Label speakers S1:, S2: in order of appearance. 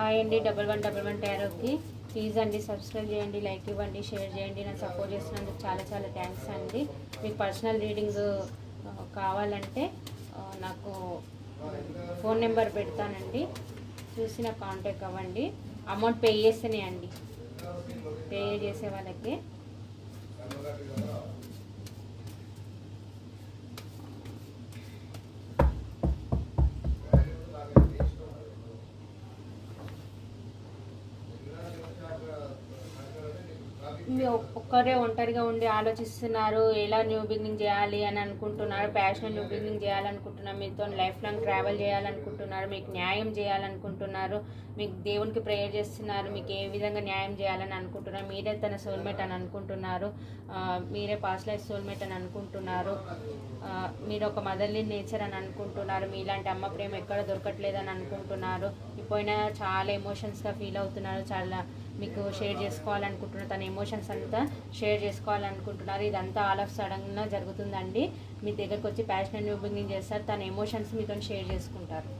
S1: Hi అండి, 1111 టారోకి please అండి subscribe చేయండి, లైక్ ఇవ్వండి, షేర్ చేయండి. నాకు సపోర్ట్ చేసినందుకు చాలా చాలా థ్యాంక్స్ అండి. మీకు పర్సనల్ రీడింగ్ కావాలంటే నాకు ఫోన్ నెంబర్ పెడతానండి, చూసి నాకు కాంటాక్ట్ అవ్వండి. అమౌంట్ పే చేస్తేనే అండి, పే చేసే వాళ్ళకి ఒక్కరే ఒంటరిగా ఉండి ఆలోచిస్తున్నారు, ఎలా న్యూ బిగినింగ్ చేయాలి అని అనుకుంటున్నారు, ప్యాషనల్ న్యూ బిగినింగ్ చేయాలనుకుంటున్నారు, మీతో లైఫ్ లాంగ్ ట్రావెల్ చేయాలనుకుంటున్నారు, మీకు న్యాయం చేయాలనుకుంటున్నారు, మీకు దేవునికి ప్రేయర్ చేస్తున్నారు, మీకు ఏ విధంగా న్యాయం చేయాలని అనుకుంటున్నారు, మీరే తన సోల్మేట్ అని అనుకుంటున్నారు, మీరే పాస్ట్ లైఫ్ సోల్మేట్ అని అనుకుంటున్నారు, మీరు ఒక మదర్లీ నేచర్ అని అనుకుంటున్నారు, మీలాంటి అమ్మ ప్రేమ ఎక్కడ దొరకట్లేదని అనుకుంటున్నారు, ఇప్పుడైనా చాలా ఎమోషన్స్గా ఫీల్ అవుతున్నారు, చాలా మీకు షేర్ చేసుకోవాలనుకుంటున్నారు, తన ఎమోషన్స్ అంతా షేర్ చేసుకోవాలనుకుంటున్నారు. ఇదంతా ఆల్ ఆఫ్ సడన్గా జరుగుతుందండి. మీ దగ్గరకు వచ్చి ప్యాషనల్ న్యూ బిగినింగ్ చేస్తారు, తన ఎమోషన్స్ మీతో షేర్ చేసుకుంటారు.